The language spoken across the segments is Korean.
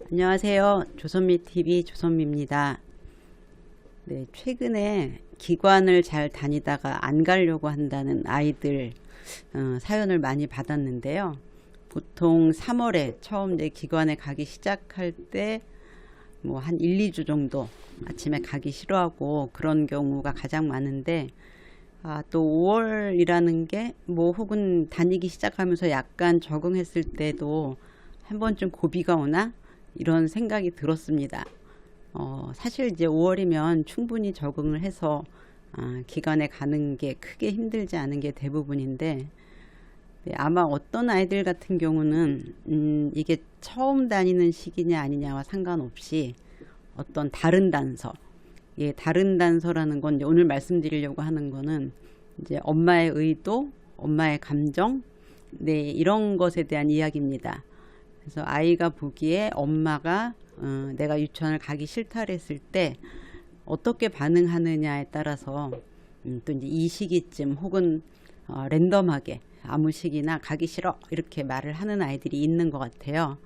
안녕하세요. 조선미TV 조선미입니다. 네, 최근에 기관을 잘 다니다가 안 가려고 한다는 아이들 사연을 많이 받았는데요. 보통 3월에 처음 이제 기관에 가기 시작할 때 뭐 한 1, 2주 정도 아침에 가기 싫어하고 그런 경우가 가장 많은데, 또 5월이라는 게 뭐 혹은 다니기 시작하면서 약간 적응했을 때도 한 번쯤 고비가 오나 이런 생각이 들었습니다. 사실 이제 5월이면 충분히 적응을 해서 기관에 가는 게 크게 힘들지 않은 게 대부분인데, 네, 아마 어떤 아이들 같은 경우는 이게 처음 다니는 시기냐 아니냐와 상관없이 어떤 다른 단서, 예, 다른 단서라는 건 이제 오늘 말씀드리려고 하는 거는 이제 엄마의 의도, 엄마의 감정, 네, 이런 것에 대한 이야기입니다. 그래서 아이가 보기에 엄마가 내가 유치원을 가기 싫다 했을 때 어떻게 반응하느냐에 따라서 또 이제 이 시기쯤 혹은 랜덤하게 아무 시기나 가기 싫어 이렇게 말을 하는 아이들이 있는 것 같아요.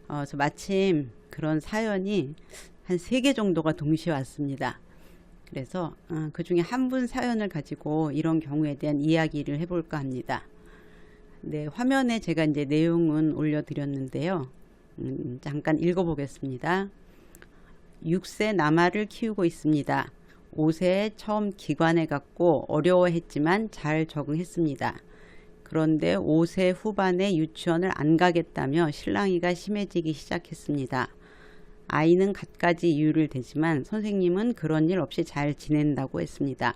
그래서 마침 그런 사연이 한 3개 정도가 동시에 왔습니다. 그래서 그 중에 한 분 사연을 가지고 이런 경우에 대한 이야기를 해볼까 합니다. 네, 화면에 제가 이제 내용은 올려드렸는데요. 잠깐 읽어보겠습니다. 6세 남아를 키우고 있습니다. 5세에 처음 기관에 갔고 어려워했지만 잘 적응했습니다. 그런데 5세 후반에 유치원을 안 가겠다며 실랑이가 심해지기 시작했습니다. 아이는 갖가지 이유를 대지만 선생님은 그런 일 없이 잘 지낸다고 했습니다.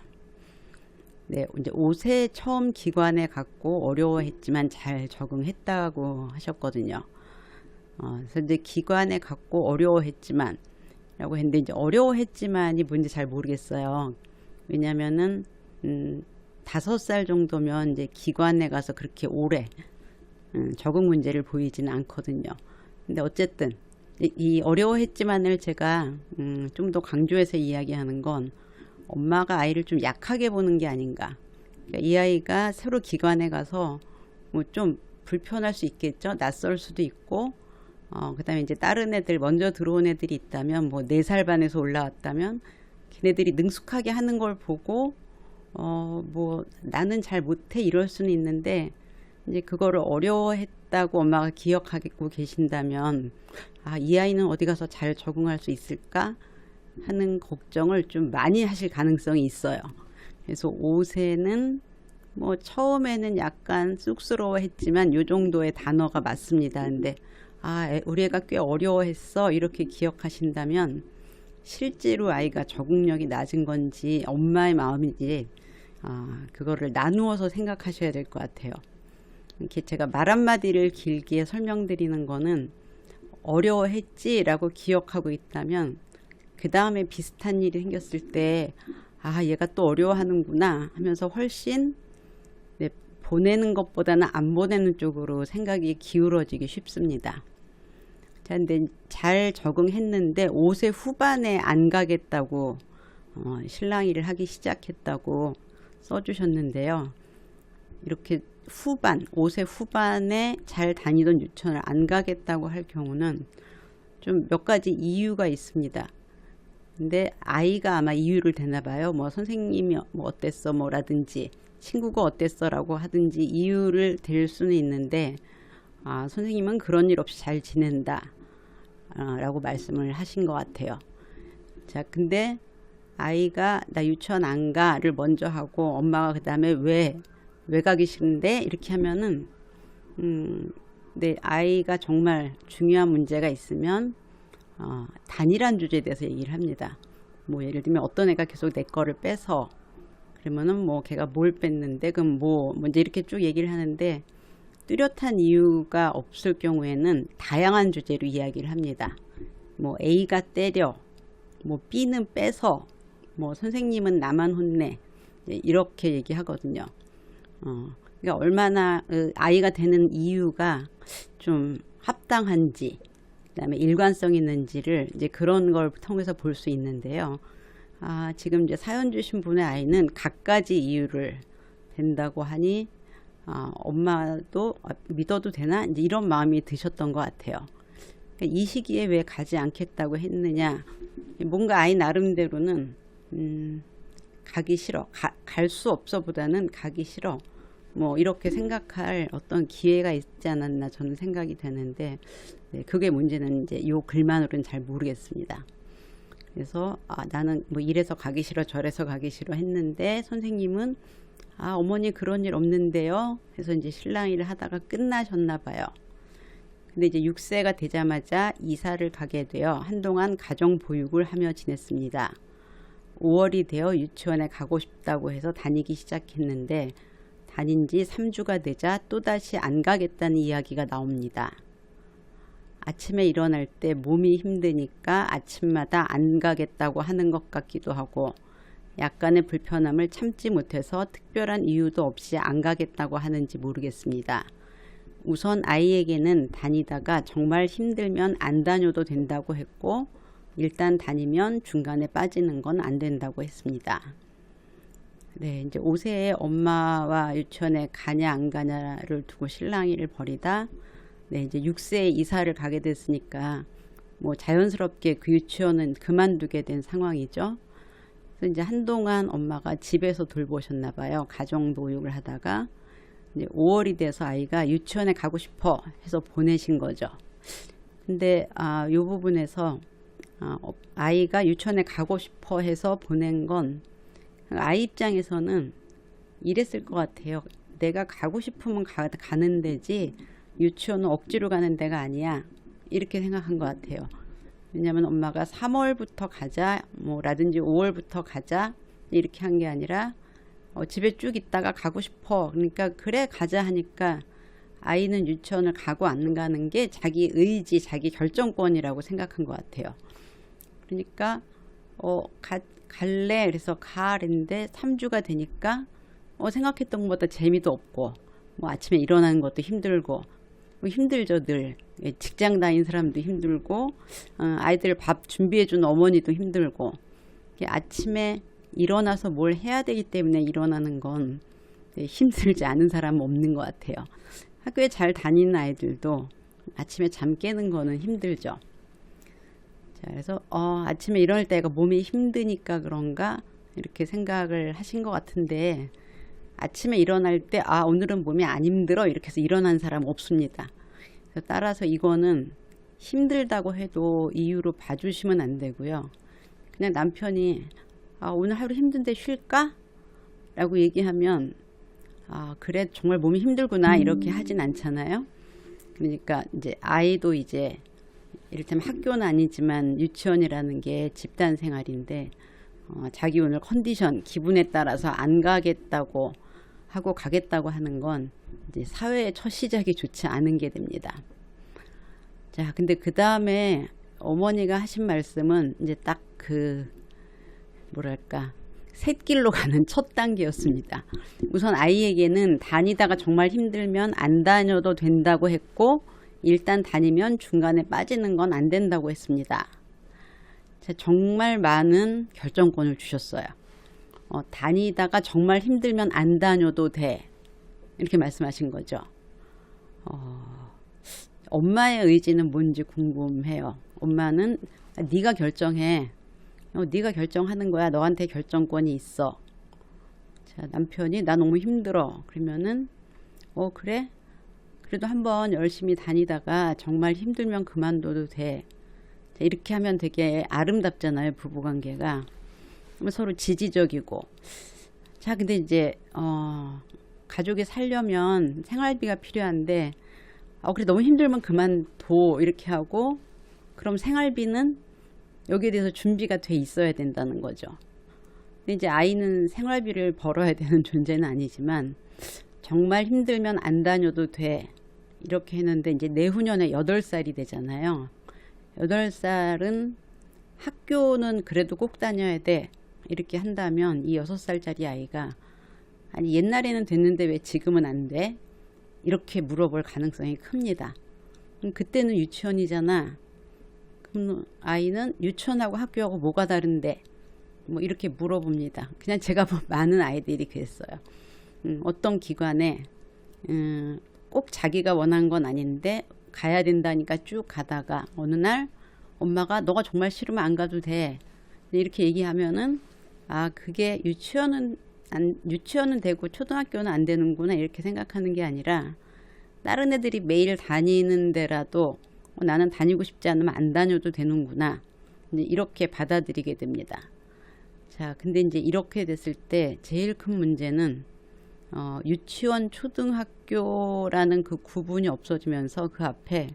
네, 이제 5세 처음 기관에 갔고 어려워했지만 잘 적응했다고 하셨거든요. 그래서 이제 기관에 갔고 어려워했지만 라고 했는데, 이제 어려워했지만이 뭔지 잘 모르겠어요. 왜냐면은 5살 정도면 이제 기관에 가서 그렇게 오래 적응 문제를 보이지는 않거든요. 근데 어쨌든 이 어려워했지만을 제가 좀 더 강조해서 이야기하는 건 엄마가 아이를 좀 약하게 보는 게 아닌가. 그러니까 이 아이가 새로 기관에 가서 뭐 좀 불편할 수 있겠죠. 낯설 수도 있고, 그 다음에 이제 다른 애들, 먼저 들어온 애들이 있다면, 뭐 4살 반에서 올라왔다면, 걔네들이 능숙하게 하는 걸 보고, 뭐 나는 잘 못해 이럴 수는 있는데, 이제 그거를 어려워했다고 엄마가 기억하고 계신다면, 이 아이는 어디 가서 잘 적응할 수 있을까 하는 걱정을 좀 많이 하실 가능성이 있어요. 그래서 5세는 뭐 처음에는 약간 쑥스러워했지만 요 정도의 단어가 맞습니다. 근데 우리 애가 꽤 어려워했어 이렇게 기억하신다면, 실제로 아이가 적응력이 낮은 건지 엄마의 마음인지 그거를 나누어서 생각하셔야 될 것 같아요. 이렇게 제가 말 한마디를 길게 설명드리는 거는, 어려워했지 라고 기억하고 있다면 그 다음에 비슷한 일이 생겼을 때 얘가 또 어려워하는구나 하면서 훨씬 보내는 것보다는 안 보내는 쪽으로 생각이 기울어지기 쉽습니다. 자, 근데 잘 적응했는데 5세 후반에 안 가겠다고 실랑이를 하기 시작했다고 써주셨는데요. 이렇게 5세 후반에 잘 다니던 유치원을 안 가겠다고 할 경우는 좀 몇 가지 이유가 있습니다. 근데 아이가 아마 이유를 대나 봐요. 뭐 선생님이 뭐 어땠어 뭐라든지, 친구가 어땠어 라고 하든지 이유를 댈 수는 있는데, 선생님은 그런 일 없이 잘 지낸다 라고 말씀을 하신 것 같아요. 자, 근데 아이가 나 유치원 안 가를 먼저 하고 엄마가 그 다음에 왜 가기 싫은데 이렇게 하면은 네, 아이가 정말 중요한 문제가 있으면 단일한 주제에 대해서 얘기를 합니다. 뭐 예를 들면 어떤 애가 계속 내 거를 빼서, 그러면은 뭐 걔가 뭘 뺐는데 그럼 뭐 이제 이렇게 쭉 얘기를 하는데, 뚜렷한 이유가 없을 경우에는 다양한 주제로 이야기를 합니다. 뭐 A가 때려, 뭐 B는 빼서, 뭐 선생님은 나만 혼내, 이렇게 얘기하거든요. 그러니까 얼마나 아이가 되는 이유가 좀 합당한지, 그다음에 일관성 있는지를 이제 그런 걸 통해서 볼 수 있는데요. 지금 이제 사연 주신 분의 아이는 갖가지 이유를 된다고 하니 엄마도 믿어도 되나 이제 이런 마음이 드셨던 것 같아요. 이 시기에 왜 가지 않겠다고 했느냐. 뭔가 아이 나름대로는 가기 싫어, 갈 수 없어 보다는 가기 싫어, 뭐 이렇게 생각할 어떤 기회가 있지 않았나 저는 생각이 되는데, 네, 그게 문제는 이제 요 글만으로는 잘 모르겠습니다. 그래서 나는 뭐 이래서 가기 싫어 저래서 가기 싫어 했는데, 선생님은 어머니 그런 일 없는데요 해서 이제 실랑이를 하다가 끝나셨나 봐요. 근데 이제 6세가 되자마자 이사를 가게 되어 한동안 가정 보육을 하며 지냈습니다. 5월이 되어 유치원에 가고 싶다고 해서 다니기 시작했는데, 다닌 지 3주가 되자 또다시 안 가겠다는 이야기가 나옵니다. 아침에 일어날 때 몸이 힘드니까 아침마다 안 가겠다고 하는 것 같기도 하고, 약간의 불편함을 참지 못해서 특별한 이유도 없이 안 가겠다고 하는지 모르겠습니다. 우선 아이에게는 다니다가 정말 힘들면 안 다녀도 된다고 했고, 일단 다니면 중간에 빠지는 건 안 된다고 했습니다. 네, 이제 5세에 엄마와 유치원에 가냐 안 가냐를 두고 실랑이를 벌이다, 네, 이제 6세에 이사를 가게 됐으니까 뭐 자연스럽게 그 유치원은 그만두게 된 상황이죠. 그래서 이제 한동안 엄마가 집에서 돌보셨나 봐요. 가정 보육을 하다가 이제 5월이 돼서 아이가 유치원에 가고 싶어 해서 보내신 거죠. 근데 이 부분에서 아이가 유치원에 가고 싶어 해서 보낸 건 아이 입장에서는 이랬을 것 같아요. 내가 가고 싶으면 가는 데지 유치원은 억지로 가는 데가 아니야, 이렇게 생각한 것 같아요. 왜냐하면 엄마가 3월부터 가자 뭐 라든지 5월부터 가자 이렇게 한 게 아니라 집에 쭉 있다가 가고 싶어, 그러니까 그래 가자 하니까 아이는 유치원을 가고 안 가는 게 자기 의지, 자기 결정권이라고 생각한 것 같아요. 그러니까 갈래 그래서 가랬는데 3주가 되니까 생각했던 것보다 재미도 없고, 뭐 아침에 일어나는 것도 힘들고, 뭐 힘들죠. 늘 직장 다닌 사람도 힘들고, 아이들 밥 준비해 준 어머니도 힘들고, 아침에 일어나서 뭘 해야 되기 때문에 일어나는 건 힘들지 않은 사람은 없는 것 같아요. 학교에 잘 다니는 아이들도 아침에 잠 깨는 거는 힘들죠. 자, 그래서 아침에 일어날 때가 몸이 힘드니까 그런가 이렇게 생각을 하신 것 같은데, 아침에 일어날 때 오늘은 몸이 안 힘들어 이렇게 해서 일어난 사람 없습니다. 그래서 따라서 이거는 힘들다고 해도 이유로 봐주시면 안 되고요. 그냥 남편이 오늘 하루 힘든데 쉴까? 라고 얘기하면 그래 정말 몸이 힘들구나 이렇게 하진 않잖아요. 그러니까 이제 아이도 이제 이를테면 학교는 아니지만 유치원이라는 게 집단 생활인데, 자기 오늘 컨디션 기분에 따라서 안 가겠다고 하고 가겠다고 하는 건 이제 사회의 첫 시작이 좋지 않은 게 됩니다. 자, 근데 그 다음에 어머니가 하신 말씀은 이제 딱 뭐랄까 샛길로 가는 첫 단계였습니다. 우선 아이에게는 다니다가 정말 힘들면 안 다녀도 된다고 했고, 일단 다니면 중간에 빠지는 건 안 된다고 했습니다. 자, 정말 많은 결정권을 주셨어요. 다니다가 정말 힘들면 안 다녀도 돼, 이렇게 말씀하신 거죠. 엄마의 의지는 뭔지 궁금해요. 엄마는 네가 결정해, 네가 결정하는 거야, 너한테 결정권이 있어. 자, 남편이 나 너무 힘들어 그러면은 그래? 그래도 한번 열심히 다니다가 정말 힘들면 그만둬도 돼. 자, 이렇게 하면 되게 아름답잖아요, 부부관계가. 서로 지지적이고. 자, 근데 이제 가족이 살려면 생활비가 필요한데 그래 너무 힘들면 그만둬 이렇게 하고, 그럼 생활비는 여기에 대해서 준비가 돼 있어야 된다는 거죠. 근데 이제 아이는 생활비를 벌어야 되는 존재는 아니지만, 정말 힘들면 안 다녀도 돼 이렇게 했는데, 이제 내후년에 8살이 되잖아요. 8살은 학교는 그래도 꼭 다녀야 돼 이렇게 한다면, 이 6살짜리 아이가 아니 옛날에는 됐는데 왜 지금은 안 돼? 이렇게 물어볼 가능성이 큽니다. 그럼 그때는 유치원이잖아. 그럼 아이는 유치원하고 학교하고 뭐가 다른데? 뭐 이렇게 물어봅니다. 그냥 제가 본 많은 아이들이 그랬어요. 어떤 기관에 꼭 자기가 원한 건 아닌데 가야 된다니까 쭉 가다가 어느 날 엄마가 너가 정말 싫으면 안 가도 돼 이렇게 얘기하면은 그게 유치원은 되고 초등학교는 안 되는구나 이렇게 생각하는 게 아니라 다른 애들이 매일 다니는 데라도 나는 다니고 싶지 않으면 안 다녀도 되는구나 이제 이렇게 받아들이게 됩니다. 자, 근데 이제 이렇게 됐을 때 제일 큰 문제는 유치원, 초등학교라는 그 구분이 없어지면서 그 앞에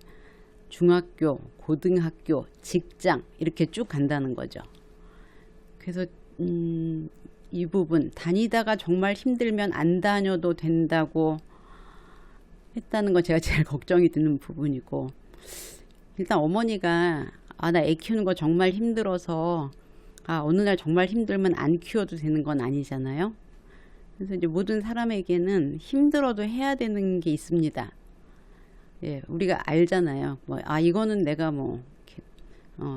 중학교, 고등학교, 직장 이렇게 쭉 간다는 거죠. 그래서 이 부분 다니다가 정말 힘들면 안 다녀도 된다고 했다는 건 제가 제일 걱정이 드는 부분이고, 일단 어머니가 나 애 키우는 거 정말 힘들어서 어느 날 정말 힘들면 안 키워도 되는 건 아니잖아요. 그래서 이제 모든 사람에게는 힘들어도 해야 되는 게 있습니다. 예, 우리가 알잖아요. 이거는 내가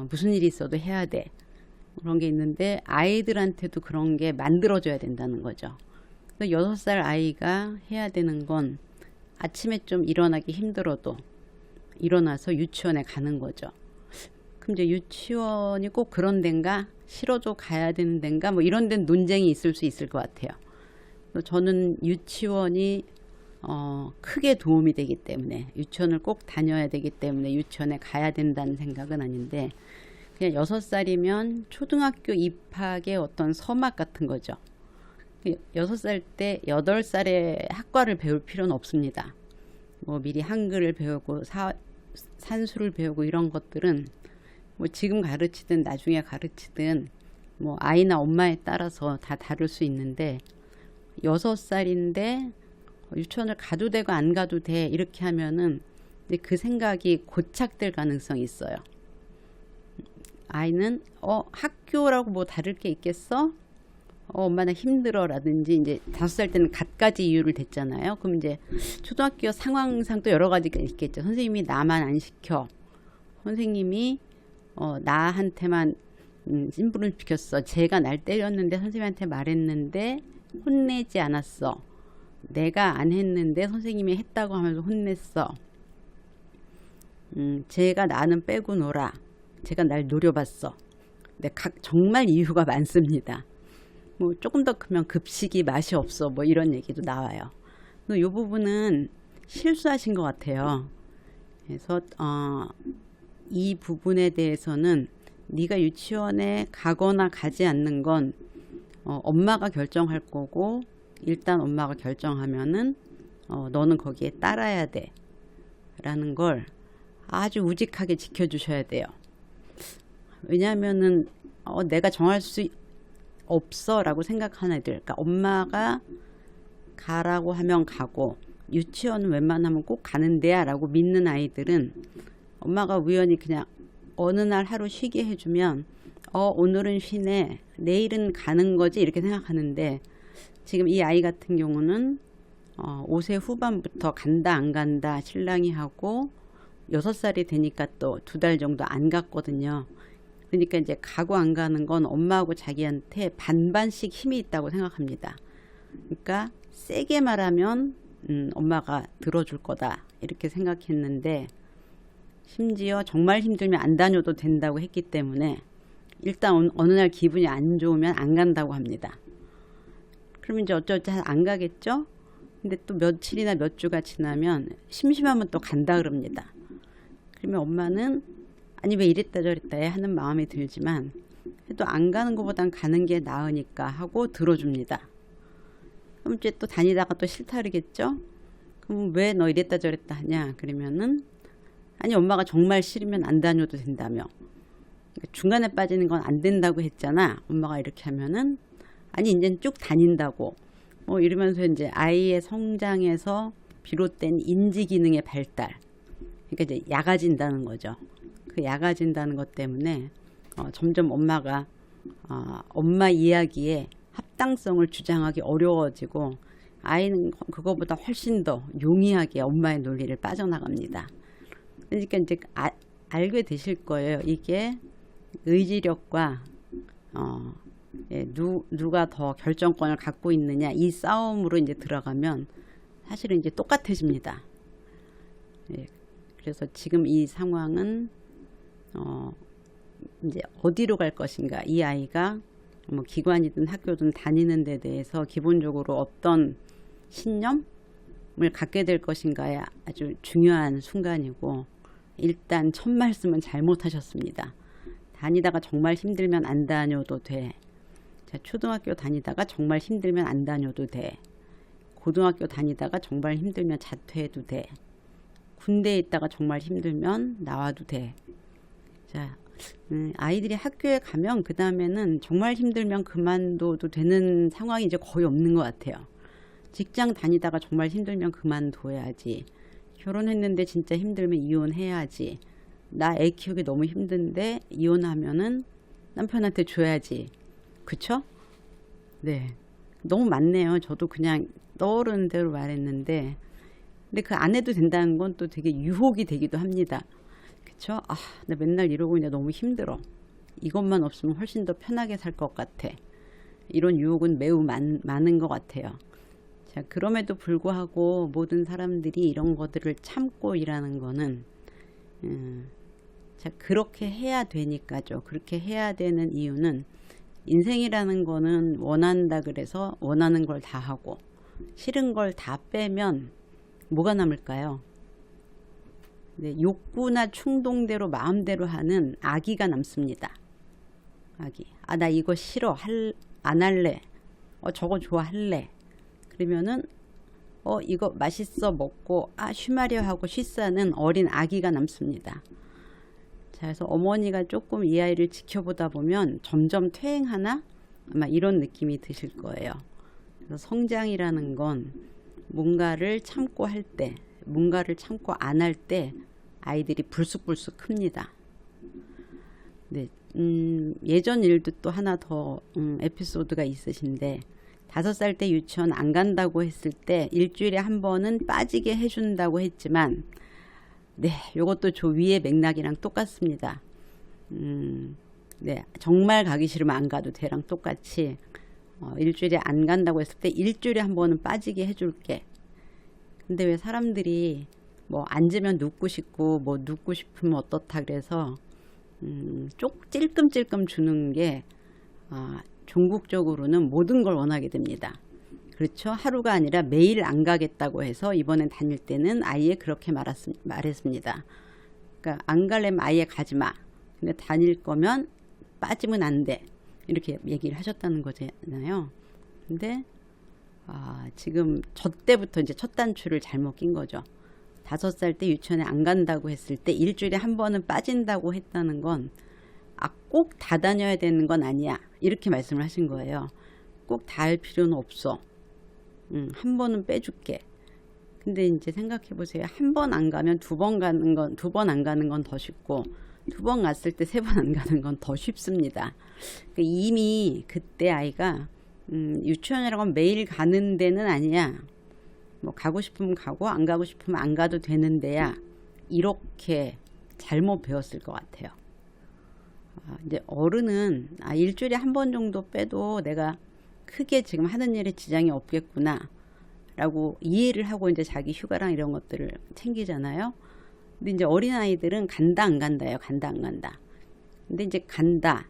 무슨 일이 있어도 해야 돼. 그런 게 있는데 아이들한테도 그런 게 만들어져야 된다는 거죠. 그래서 6살 아이가 해야 되는 건 아침에 좀 일어나기 힘들어도 일어나서 유치원에 가는 거죠. 그럼 이제 유치원이 꼭 그런 데인가? 싫어도 가야 되는 데인가? 이런 데는 논쟁이 있을 수 있을 것 같아요. 저는 유치원이 크게 도움이 되기 때문에 유치원을 꼭 다녀야 되기 때문에 유치원에 가야 된다는 생각은 아닌데, 그냥 6살이면 초등학교 입학의 어떤 서막 같은 거죠. 6살 때 8살에 학과를 배울 필요는 없습니다. 미리 한글을 배우고 산수를 배우고 이런 것들은 지금 가르치든 나중에 가르치든 아이나 엄마에 따라서 다 다를 수 있는데, 6살인데 유치원을 가도 되고 안 가도 돼 이렇게 하면은 그 생각이 고착될 가능성이 있어요. 아이는 학교라고 다를 게 있겠어? 엄마 나 힘들어 라든지, 이제 5살 때는 갖가지 이유를 댔잖아요. 그럼 이제 초등학교 상황상 또 여러 가지가 있겠죠. 선생님이 나만 안 시켜, 선생님이 나한테만 심부름 시켰어, 제가 날 때렸는데 선생님한테 말했는데 혼내지 않았어, 내가 안 했는데 선생님이 했다고 하면서 혼냈어, 제가 나는 빼고 놀아, 제가 날 노려봤어. 근데 정말 이유가 많습니다. 조금 더 크면 급식이 맛이 없어 이런 얘기도 나와요. 이 부분은 실수하신 것 같아요. 그래서 이 부분에 대해서는 네가 유치원에 가거나 가지 않는 건 엄마가 결정할 거고, 일단 엄마가 결정하면은 너는 거기에 따라야 돼 라는 걸 아주 우직하게 지켜주셔야 돼요. 왜냐하면은 내가 정할 수 없어 라고 생각하는 애들, 그러니까 엄마가 가라고 하면 가고 유치원은 웬만하면 꼭 가는 데야 라고 믿는 아이들은 엄마가 우연히 그냥 어느 날 하루 쉬게 해주면 오늘은 쉬네, 내일은 가는 거지 이렇게 생각하는데, 지금 이 아이 같은 경우는 5세 후반부터 간다 안 간다 신랑이 하고 6살이 되니까 또 2달 정도 안 갔거든요. 그러니까 이제 가고 안 가는 건 엄마하고 자기한테 반반씩 힘이 있다고 생각합니다. 그러니까 세게 말하면 엄마가 들어줄 거다 이렇게 생각했는데, 심지어 정말 힘들면 안 다녀도 된다고 했기 때문에 일단 어느 날 기분이 안 좋으면 안 간다고 합니다. 그러면 이제 어쩌지 안 가겠죠? 근데 또 며칠이나 몇 주가 지나면 심심하면 또 간다 그럽니다. 그러면 엄마는 아니 왜 이랬다 저랬다 해 하는 마음이 들지만, 그래도 안 가는 것보단 가는 게 나으니까 하고 들어줍니다. 그럼 이제 또 다니다가 또 싫다 그러겠죠? 그럼 왜 너 이랬다 저랬다 하냐? 그러면은 아니 엄마가 정말 싫으면 안 다녀도 된다며, 그러니까 중간에 빠지는 건 안 된다고 했잖아. 엄마가 이렇게 하면은 아니 이제는 쭉 다닌다고 이러면서 이제 아이의 성장에서 비롯된 인지 기능의 발달, 그러니까 이제 약아진다는 거죠. 그 약아진다는 것 때문에 점점 엄마가 엄마 이야기에 합당성을 주장하기 어려워지고, 아이는 그거보다 훨씬 더 용이하게 엄마의 논리를 빠져나갑니다. 그러니까 이제 알게 되실 거예요. 이게 의지력과 누가 더 결정권을 갖고 있느냐 이 싸움으로 이제 들어가면 사실은 이제 똑같아집니다. 예. 그래서 지금 이 상황은 이제 어디로 갈 것인가, 이 아이가 뭐 기관이든 학교든 다니는 데 대해서 기본적으로 어떤 신념을 갖게 될 것인가에 아주 중요한 순간이고, 일단 첫 말씀은 잘못하셨습니다. 다니다가 정말 힘들면 안 다녀도 돼. 자, 초등학교 다니다가 정말 힘들면 안 다녀도 돼. 고등학교 다니다가 정말 힘들면 자퇴해도 돼. 군대에 있다가 정말 힘들면 나와도 돼. 자, 아이들이 학교에 가면 그 다음에는 정말 힘들면 그만둬도 되는 상황이 이제 거의 없는 것 같아요. 직장 다니다가 정말 힘들면 그만둬야지. 결혼했는데 진짜 힘들면 이혼해야지. 나 애 키우기 너무 힘든데 이혼하면은 남편한테 줘야지. 그쵸? 네. 너무 많네요. 저도 그냥 떠오르는 대로 말했는데, 근데 그 안 해도 된다는 건 또 되게 유혹이 되기도 합니다. 그쵸? 아, 나 맨날 이러고 있는데 너무 힘들어. 이것만 없으면 훨씬 더 편하게 살 것 같아. 이런 유혹은 매우 많은 것 같아요. 자, 그럼에도 불구하고 모든 사람들이 이런 것들을 참고 일하는 거는, 자, 그렇게 해야 되니까죠. 그렇게 해야 되는 이유는, 인생이라는 거는 원한다 그래서 원하는 걸 다 하고 싫은 걸 다 빼면 뭐가 남을까요? 네, 욕구나 충동대로 마음대로 하는 악의가 남습니다. 악의. 아, 나 이거 싫어. 안 할래. 저거 좋아할래. 그러면은 이거 맛있어 먹고 쉬마려 하고 쉬싸는 어린 아기가 남습니다. 자, 그래서 어머니가 조금 이 아이를 지켜보다 보면 점점 퇴행하나? 아마 이런 느낌이 드실 거예요. 그래서 성장이라는 건 뭔가를 참고 할 때, 뭔가를 참고 안 할 때 아이들이 불쑥불쑥 큽니다. 네, 예전 일도 또 하나 더 에피소드가 있으신데, 5살 때 유치원 안 간다고 했을 때 일주일에 한 번은 빠지게 해준다고 했지만, 네, 요것도 저 위의 맥락이랑 똑같습니다. 네, 정말 가기 싫으면 안 가도 돼랑 똑같이 일주일에 안 간다고 했을 때 일주일에 한 번은 빠지게 해줄게. 근데 왜 사람들이 뭐 앉으면 눕고 싶고 뭐 눕고 싶으면 어떻다 그래서 찔끔찔끔 주는 게 종국적으로는 모든 걸 원하게 됩니다. 그렇죠? 하루가 아니라 매일 안 가겠다고 해서 이번엔 다닐 때는 아예 그렇게 말했습니다. 그러니까 안 가려면 아예 가지 마. 근데 다닐 거면 빠지면 안 돼. 이렇게 얘기를 하셨다는 거잖아요. 근데 지금 저 때부터 이제 첫 단추를 잘못 낀 거죠. 5살 때 유치원에 안 간다고 했을 때 일주일에 한 번은 빠진다고 했다는 건 꼭 다 다녀야 되는 건 아니야. 이렇게 말씀을 하신 거예요. 꼭 다 할 필요는 없어. 한 번은 빼줄게. 근데 이제 생각해 보세요. 한 번 안 가면 2번 가는 건, 2번 안 가는 건 더 쉽고, 2번 갔을 때 3번 안 가는 건 더 쉽습니다. 그러니까 이미 그때 아이가 유치원이라고 하면 매일 가는 데는 아니야. 뭐 가고 싶으면 가고 안 가고 싶으면 안 가도 되는 데야. 이렇게 잘못 배웠을 것 같아요. 이제 어른은 일주일에 한 번 정도 빼도 내가 크게 지금 하는 일에 지장이 없겠구나 라고 이해를 하고 이제 자기 휴가랑 이런 것들을 챙기잖아요. 근데 이제 어린아이들은 간다 안 간다예요. 간다 안 간다. 근데 이제 간다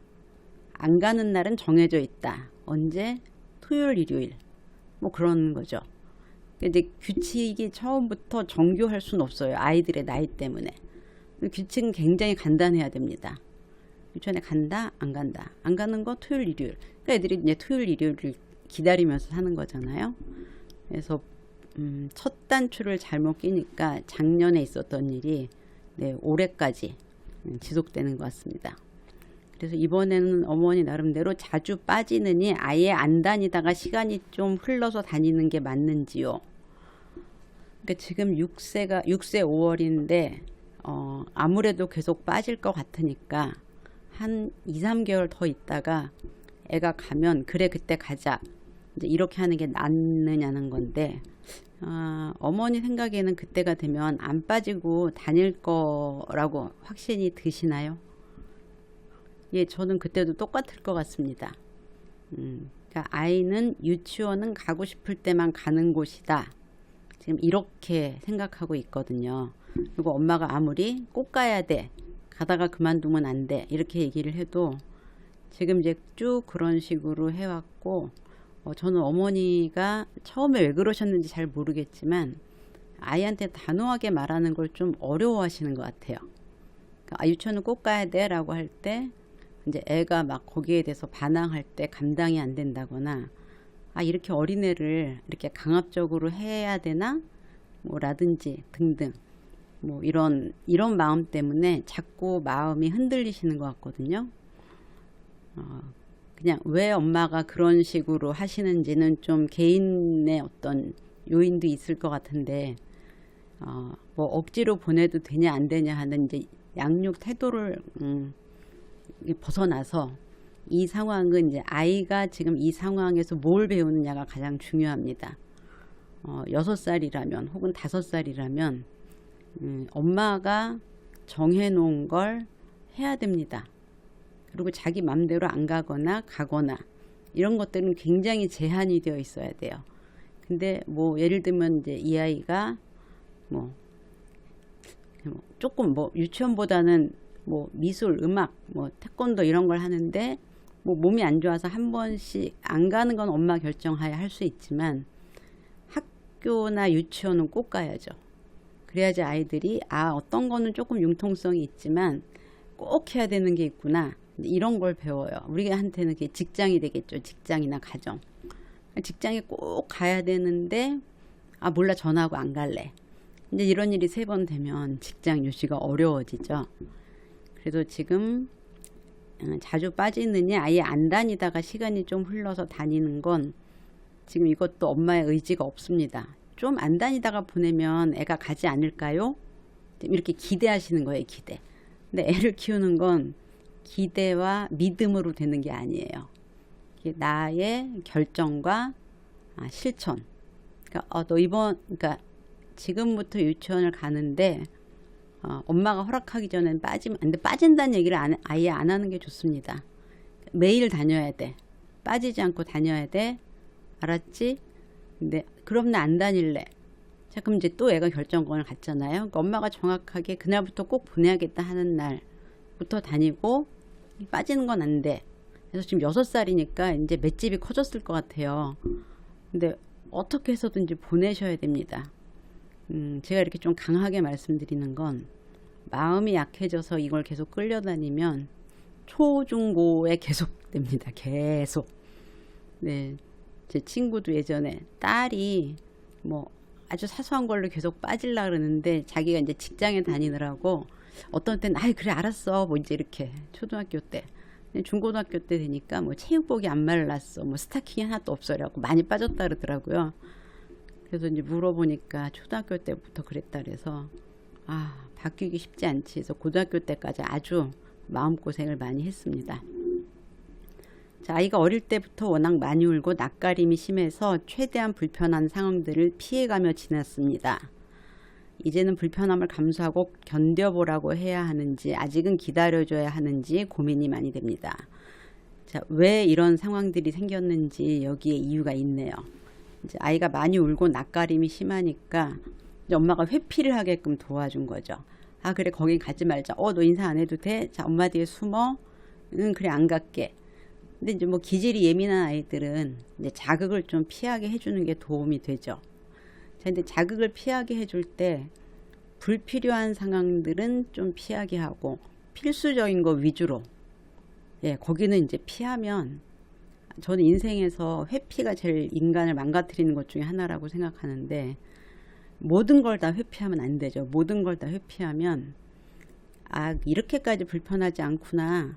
안 가는 날은 정해져 있다. 언제? 토요일 일요일 뭐 그런 거죠. 이제 규칙이 처음부터 정교할 수는 없어요. 아이들의 나이 때문에. 규칙은 굉장히 간단해야 됩니다. 유치원에 간다 안 간다. 안 가는 거 토요일 일요일. 그러니까 애들이 이제 토요일 일요일을 기다리면서 사는 거잖아요. 그래서 첫 단추를 잘못 끼니까 작년에 있었던 일이 올해까지 지속되는 것 같습니다. 그래서 이번에는 어머니 나름대로 자주 빠지느니 아예 안 다니다가 시간이 좀 흘러서 다니는 게 맞는지요. 그러니까 지금 6세 5월인데 아무래도 계속 빠질 것 같으니까 한 2, 3개월 더 있다가 애가 가면 그래 그때 가자 이제 이렇게 하는 게 낫느냐는 건데, 어머니 생각에는 그때가 되면 안 빠지고 다닐 거라고 확신이 드시나요? 예, 저는 그때도 똑같을 것 같습니다. 그러니까 아이는 유치원은 가고 싶을 때만 가는 곳이다. 지금 이렇게 생각하고 있거든요. 그리고 엄마가 아무리 꼭 가야 돼, 가다가 그만두면 안 돼, 이렇게 얘기를 해도 지금 이제 쭉 그런 식으로 해왔고, 저는 어머니가 처음에 왜 그러셨는지 잘 모르겠지만 아이한테 단호하게 말하는 걸 좀 어려워하시는 것 같아요. 그러니까 유치원은 꼭 가야 돼 라고 할 때 이제 애가 막 거기에 대해서 반항할 때 감당이 안 된다거나, 이렇게 어린애를 이렇게 강압적으로 해야 되나 뭐 라든지 등등, 뭐 이런 마음 때문에 자꾸 마음이 흔들리시는 것 같거든요. 그냥 왜 엄마가 그런 식으로 하시는지는 좀 개인의 어떤 요인도 있을 것 같은데, 뭐 억지로 보내도 되냐 안 되냐 하는 이제 양육 태도를 벗어나서 이 상황은 이제 아이가 지금 이 상황에서 뭘 배우느냐가 가장 중요합니다. 6살이라면 혹은 5살이라면 엄마가 정해놓은 걸 해야 됩니다. 그리고 자기 맘대로 안 가거나 가거나 이런 것들은 굉장히 제한이 되어 있어야 돼요. 근데 뭐 예를 들면 이제 이 아이가 뭐 조금 뭐 유치원보다는 뭐 미술, 음악, 뭐 태권도 이런 걸 하는데 뭐 몸이 안 좋아서 한 번씩 안 가는 건 엄마 결정하에 할 수 있지만 학교나 유치원은 꼭 가야죠. 그래야지 아이들이 어떤 거는 조금 융통성이 있지만 꼭 해야 되는 게 있구나, 이런 걸 배워요. 우리한테는 그게 직장이 되겠죠. 직장이나 가정. 직장에 꼭 가야 되는데 몰라, 전화하고 안 갈래. 이제 이런 일이 3번 되면 직장 유지가 어려워지죠. 그래도 지금 자주 빠지느니 아예 안 다니다가 시간이 좀 흘러서 다니는 건 지금 이것도 엄마의 의지가 없습니다. 좀 안 다니다가 보내면 애가 가지 않을까요? 이렇게 기대하시는 거예요. 기대. 근데 애를 키우는 건 기대와 믿음으로 되는 게 아니에요. 나의 결정과 실천. 그러니까 그러니까 지금부터 유치원을 가는데 엄마가 허락하기 전엔 빠지면 안 돼. 빠진다는 얘기를 아예 안 하는 게 좋습니다. 매일 다녀야 돼. 빠지지 않고 다녀야 돼. 알았지? 근데 그럼 나 안 다닐래. 자, 그럼 이제 또 애가 결정권을 갖잖아요. 그러니까 엄마가 정확하게 그날부터 꼭 보내야겠다 하는 날부터 다니고, 빠지는 건 안 돼. 그래서 지금 6살이니까 이제 맷집이 커졌을 것 같아요. 근데 어떻게 해서든지 보내셔야 됩니다. 제가 이렇게 좀 강하게 말씀드리는 건 마음이 약해져서 이걸 계속 끌려다니면 초중고에 계속 됩니다. 계속. 네, 제 친구도 예전에 딸이 뭐 아주 사소한 걸로 계속 빠질라 그러는데 자기가 이제 직장에 다니느라고 어떤 때는 그래 알았어 뭐 이제 이렇게 초등학교 때, 중고등학교 때 되니까 뭐 체육복이 안 말랐어, 뭐 스타킹이 하나도 없어라고 많이 빠졌다 그러더라고요. 그래서 이제 물어보니까 초등학교 때부터 그랬다 그래서 바뀌기 쉽지 않지. 그래서 고등학교 때까지 아주 마음고생을 많이 했습니다. 자, 아이가 어릴 때부터 워낙 많이 울고 낯가림이 심해서 최대한 불편한 상황들을 피해가며 지냈습니다. 이제는 불편함을 감수하고 견뎌보라고 해야 하는지 아직은 기다려줘야 하는지 고민이 많이 됩니다. 자, 왜 이런 상황들이 생겼는지 여기에 이유가 있네요. 이제 아이가 많이 울고 낯가림이 심하니까 이제 엄마가 회피를 하게끔 도와준 거죠. 그래 거긴 가지 말자. 너 인사 안 해도 돼? 자, 엄마 뒤에 숨어. 그래 안 갈게. 근데 이제 뭐 기질이 예민한 아이들은 이제 자극을 좀 피하게 해주는 게 도움이 되죠. 자, 근데 자극을 피하게 해줄 때 불필요한 상황들은 좀 피하게 하고 필수적인 거 위주로, 거기는 이제 피하면, 저는 인생에서 회피가 제일 인간을 망가뜨리는 것 중에 하나라고 생각하는데, 모든 걸 다 회피하면 안 되죠. 모든 걸 다 회피하면 이렇게까지 불편하지 않구나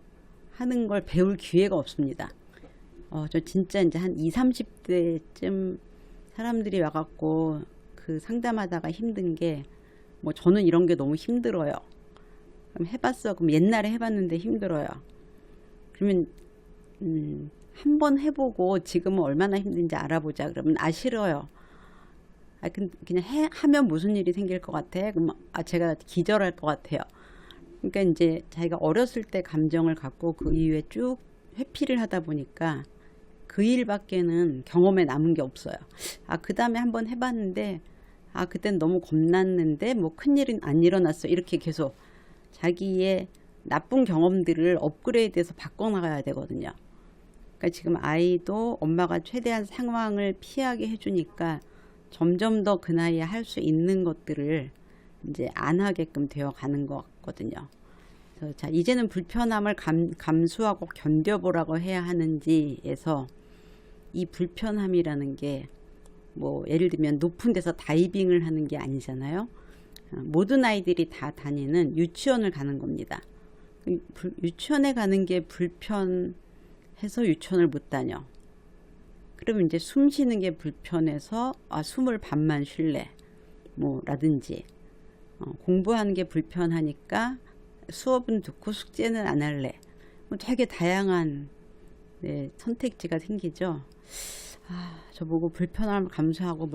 하는 걸 배울 기회가 없습니다. 저 진짜 이제 한 20, 30대쯤 사람들이 와갖고 그 상담하다가 힘든 게, 뭐 저는 이런 게 너무 힘들어요. 그럼 해봤어. 그럼 옛날에 해봤는데 힘들어요. 그러면 한번 해보고 지금은 얼마나 힘든지 알아보자. 그러면 싫어요. 그냥 하면 무슨 일이 생길 것 같아? 그럼 제가 기절할 것 같아요. 그러니까 이제 자기가 어렸을 때 감정을 갖고 그 이후에 쭉 회피를 하다 보니까 그 일밖에는 경험에 남은 게 없어요. 그 다음에 한번 해봤는데 아, 그땐 너무 겁났는데 뭐 큰일은 안 일어났어. 이렇게 계속 자기의 나쁜 경험들을 업그레이드해서 바꿔나가야 되거든요. 그러니까 지금 아이도 엄마가 최대한 상황을 피하게 해주니까 점점 더 그 나이에 할 수 있는 것들을 이제 안 하게끔 되어 가는 것 같거든요. 그래서 자, 이제는 불편함을 감수하고 견뎌보라고 해야 하는지에서 이 불편함이라는 게 뭐 예를 들면 높은 데서 다이빙을 하는 게 아니잖아요. 모든 아이들이 다 다니는 유치원을 가는 겁니다. 유치원에 가는 게 불편해서 유치원을 못 다녀. 그러면 이제 숨 쉬는 게 불편해서 아, 숨을 반만 쉴래. 뭐 라든지 공부하는 게 불편하니까 수업은 듣고 숙제는 안 할래. 뭐 되게 다양한 네, 선택지가 생기죠. 아, 저보고 불편함을 감수하고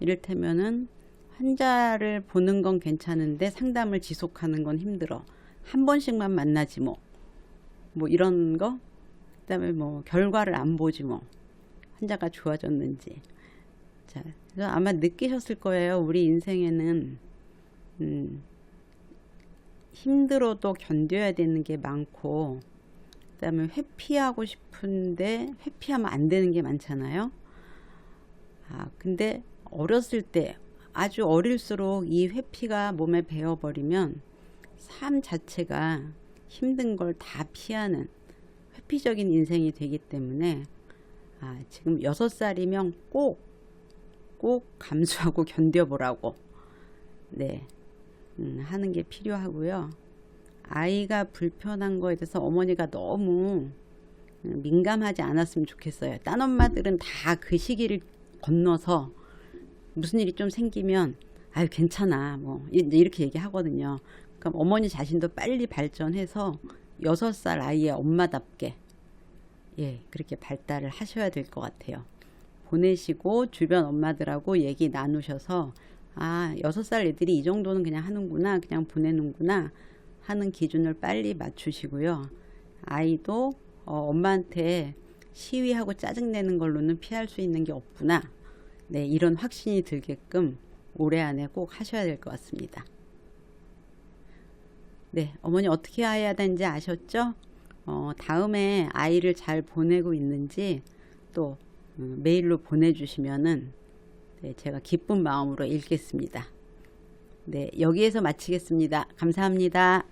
이를테면은 환자를 보는 건 괜찮은데 상담을 지속하는 건 힘들어. 한 번씩만 만나지 뭐 이런 거. 그다음에 뭐 결과를 안 보지 뭐 환자가 좋아졌는지. 자, 그래서 아마 느끼셨을 거예요. 우리 인생에는 힘들어도 견뎌야 되는 게 많고, 그다음에 회피하고 싶은데 회피하면 안 되는 게 많잖아요. 아, 근데 어렸을 때 아주 어릴수록 이 회피가 몸에 배어버리면 삶 자체가 힘든 걸 다 피하는 회피적인 인생이 되기 때문에 아, 지금 6살이면 꼭 감수하고 견뎌보라고 네, 하는 게 필요하고요. 아이가 불편한 거에 대해서 어머니가 너무 민감하지 않았으면 좋겠어요. 딴 엄마들은 다 그 시기를 건너서 무슨 일이 좀 생기면 아유 괜찮아 뭐 이렇게 얘기하거든요. 그럼 어머니 자신도 빨리 발전해서 6살 아이의 엄마답게 예 그렇게 발달을 하셔야 될 것 같아요. 보내시고 주변 엄마들하고 얘기 나누셔서 아 6살 애들이 이 정도는 그냥 하는구나, 그냥 보내는구나 하는 기준을 빨리 맞추시고요. 아이도 엄마한테 시위하고 짜증내는 걸로는 피할 수 있는 게 없구나. 네, 이런 확신이 들게끔 올해 안에 꼭 하셔야 될 것 같습니다. 네, 어머니 어떻게 해야 되는지 아셨죠? 다음에 아이를 잘 보내고 있는지 또 메일로 보내주시면은 네, 제가 기쁜 마음으로 읽겠습니다. 네, 여기에서 마치겠습니다. 감사합니다.